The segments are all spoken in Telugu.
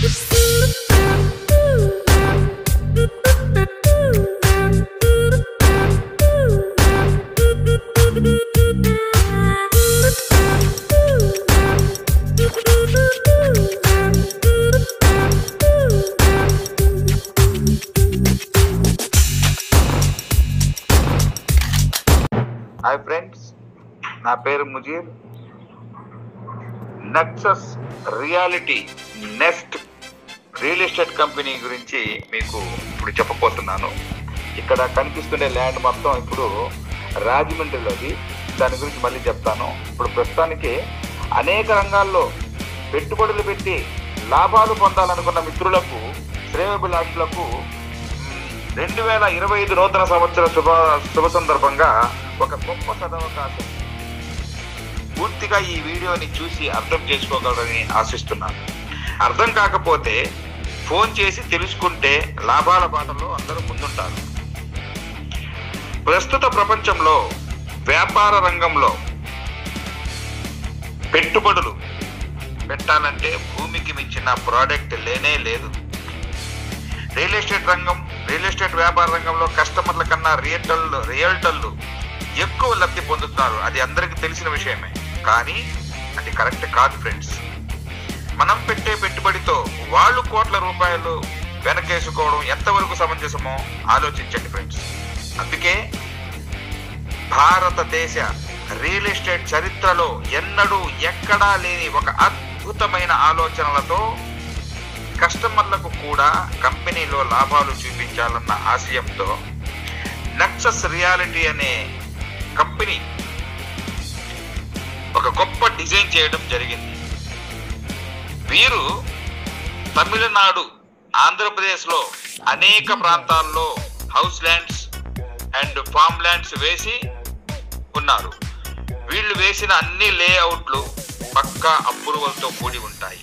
హాయ్ ఫ్రెండ్స్, నా పేరు Mujeer. Nexus reality nest real estate company గురించి మీకు ఇప్పుడు చెప్పబోతున్నాను. ఇక్కడ కనిపిస్తుండే ల్యాండ్ మొత్తం ఇప్పుడు రాజమండ్రిలోది. దాని గురించి మళ్ళీ చెప్తాను. ఇప్పుడు ప్రస్తుతానికి అనేక రంగాల్లో పెట్టుబడులు పెట్టి లాభాలు పొందాలనుకున్న మిత్రులకు, శ్రేయోభిలాషులకు 2025 నూతన సంవత్సర శుభ సందర్భంగా ఒక గొప్ప సదవకాశం. పూర్తిగా ఈ వీడియోని చూసి అర్థం చేసుకోగలరని ఆశిస్తున్నాను. అర్థం కాకపోతే ఫోన్ చేసి తెలుసుకుంటే లాభాల బాటలో అందరూ ముందుంటారు. ప్రస్తుత ప్రపంచంలో వ్యాపార రంగంలో పెట్టుబడులు పెట్టాలంటే భూమికి మించిన ప్రోడక్ట్ లేనే లేదు. రియల్ ఎస్టేట్ వ్యాపార రంగంలో కస్టమర్ల కన్నా రియల్టర్లు ఎక్కువ లబ్ధి పొందుతున్నారు. అది అందరికీ తెలిసిన విషయమే. కానీ అది కరెక్ట్ కాదు ఫ్రెండ్స్. మనం పెట్టే పెట్టుబడితో వాళ్ళు కోట్ల రూపాయలు వెనకేసుకోవడం ఎంతవరకు సమంజసమో ఆలోచించండి ఫ్రెండ్స్. అందుకే భారతదేశ రియల్ ఎస్టేట్ చరిత్రలో ఎన్నడూ ఎక్కడా లేని ఒక అద్భుతమైన ఆలోచనలతో కస్టమర్లకు కూడా కంపెనీలో లాభాలు చూపించాలన్న ఆశయంతో నెక్సస్ రియాలిటీ అనే కంపెనీ ఒక గొప్ప డిజైన్ చేయడం జరిగింది. వీరు తమిళనాడు, ఆంధ్రప్రదేశ్లో అనేక ప్రాంతాల్లో house lands and form lands వేసి ఉన్నారు. వీళ్ళు వేసిన అన్ని లేఅవుట్లు పక్కా అప్రూవల్తో కూడి ఉంటాయి.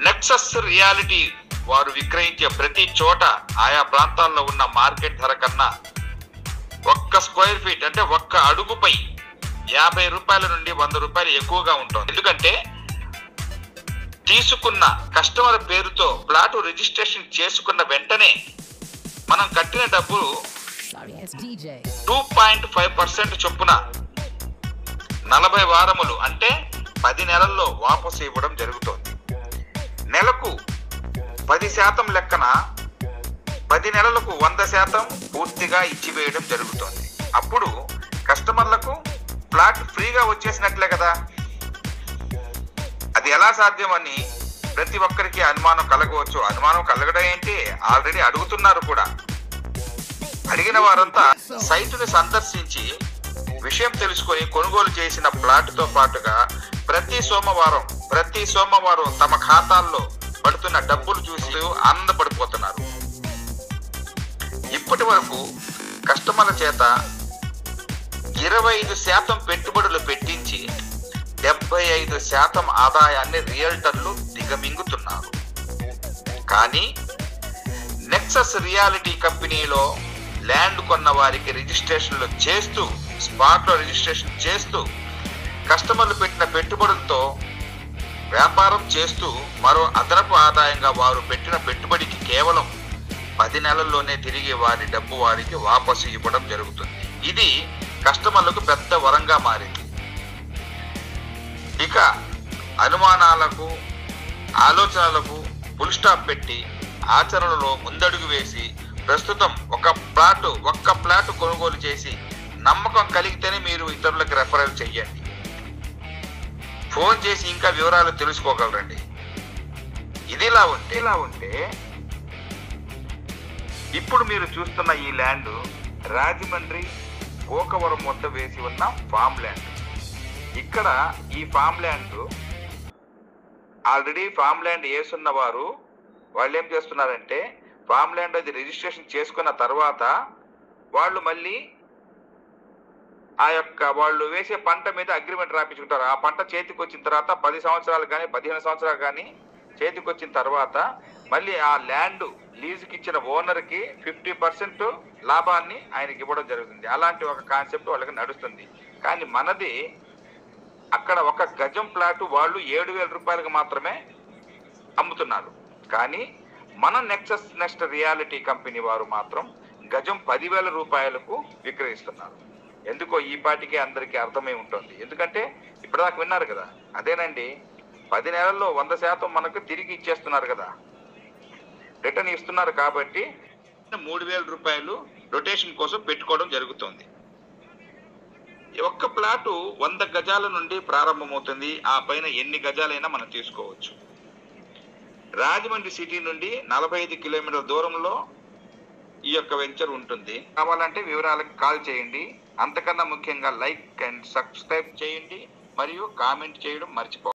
నెక్సస్ రియాలిటీ వారు విక్రయించే ప్రతి చోట ఆయా ప్రాంతాల్లో ఉన్న మార్కెట్ ధర కన్నా ఒక్క స్క్వేర్ ఫీట్ అంటే ఒక్క అడుగుపై 50 రూపాయల నుండి 100 రూపాయలు ఎక్కువగా ఉంటుంది. ఎందుకంటే తీసుకున్న కస్టమర్ పేరుతో ప్లాటు రిజిస్ట్రేషన్ చేసుకున్న వెంటనే మనం కట్టిన డబ్బులు 2.5% చొప్పున 40 వారములు అంటే 10 నెలల్లో వాపసు ఇవ్వడం జరుగుతోంది. నెలకు 10% లెక్కన 10 నెలలకు 100% పూర్తిగా ఇచ్చివేయడం జరుగుతుంది. అప్పుడు కస్టమర్లకు ప్లాట్ ఫ్రీగా వచ్చేసినట్లే కదా. అది ఎలా సాధ్యమని ప్రతి ఒక్కరికి అనుమానం కలగవచ్చు. అనుమానం కలగడం ఏంటి, ఆల్రెడీ అడుగుతున్నారు కూడా. అడిగిన వారంతా సైటుని సందర్శించి విషయం తెలుసుకొని కొనుగోలు చేసిన ప్లాట్తో పాటుగా ప్రతి సోమవారం తమ ఖాతాల్లో పడుతున్న డబ్బులు చూసి ఆనందపడిపోతున్నారు. ఇప్పటి వరకు కస్టమర్ల చేత 25% పెట్టుబడులు పెట్టించి 75% ఆదాయాన్ని రియల్టర్లు దిగమింగుతున్నారు. కానీ నెక్సస్ రియాలిటీ కంపెనీలో ల్యాండ్ కొన్న వారికి రిజిస్ట్రేషన్లు చేస్తూ, స్పాట్లో రిజిస్ట్రేషన్ చేస్తూ, కస్టమర్లు పెట్టిన పెట్టుబడులతో వ్యాపారం చేస్తూ మరో అదనపు ఆదాయంగా వారు పెట్టిన పెట్టుబడికి కేవలం 10 నెలల్లోనే తిరిగి వారి డబ్బు వారికి వాపసు ఇవ్వడం జరుగుతుంది. ఇది కస్టమర్లకు పెద్ద వరంగా మారింది. ఇక అనుమానాలకు, ఆలోచనలకు ఫుల్ స్టాప్ పెట్టి ఆచరణలో ముందడుగు వేసి ప్రస్తుతం ఒక్క ప్లాట్ కొనుగోలు చేసి నమ్మకం కలిగితేనే మీరు ఇతరులకు రెఫరల్ చెయ్యండి. ఫోన్ చేసి ఇంకా వివరాలు తెలుసుకోగలరండి. ఇలా ఉంటే ఇప్పుడు మీరు చూస్తున్న ఈ ల్యాండ్ రాజమండ్రి గోకవరం వద్ద వేసి ఉన్న ఫామ్ ల్యాండ్. ఇక్కడ ఈ farm land already farm land వేసున్న వారు వాళ్ళు ఏం చేస్తున్నారంటే, ఫామ్ ల్యాండ్ అది రిజిస్ట్రేషన్ చేసుకున్న తర్వాత వాళ్ళు మళ్ళీ వాళ్ళు వేసే పంట మీద అగ్రిమెంట్ రాపించుకుంటారు. ఆ పంట చేతికి వచ్చిన తర్వాత 10 సంవత్సరాలు కానీ 15 సంవత్సరాలు కానీ చేతికి వచ్చిన తర్వాత మళ్ళీ ఆ ల్యాండ్ లీజుకి ఇచ్చిన ఓనర్కి 50% లాభాన్ని ఆయనకి ఇవ్వడం జరుగుతుంది. అలాంటి ఒక కాన్సెప్ట్ వాళ్ళకి నడుస్తుంది. కానీ మనది అక్కడ ఒక గజం ప్లాటు వాళ్ళు 7,000 రూపాయలకు మాత్రమే అమ్ముతున్నారు. కానీ మన నెక్సస్ నెక్స్ట్ రియాలిటీ కంపెనీ వారు మాత్రం గజం 10,000 రూపాయలకు విక్రయిస్తున్నారు. ఎందుకో ఈ పాటికే అందరికీ అర్థమై ఉంటుంది. ఎందుకంటే ఇప్పటిదాకా విన్నారు కదా, అదేనండి 10 నెలల్లో 100% మనకు తిరిగి ఇచ్చేస్తున్నారు కదా, రిటర్న్ ఇస్తున్నారు. కాబట్టి 3,000 రూపాయలు రొటేషన్ కోసం పెట్టుకోవడం జరుగుతుంది. ఒక్క ప్లాటు 100 గజాల నుండి ప్రారంభమవుతుంది. ఆ పైన ఎన్ని గజాలైనా మనం తీసుకోవచ్చు. రాజమండ్రి సిటీ నుండి 45 కిలోమీటర్ల దూరంలో ఈ యొక్క వెంచర్ ఉంటుంది. కావాలంటే వివరాలకు కాల్ చేయండి. అంతకన్నా ముఖ్యంగా లైక్ అండ్ సబ్స్క్రైబ్ చేయండి మరియు కామెంట్ చేయడం మర్చిపోకండి.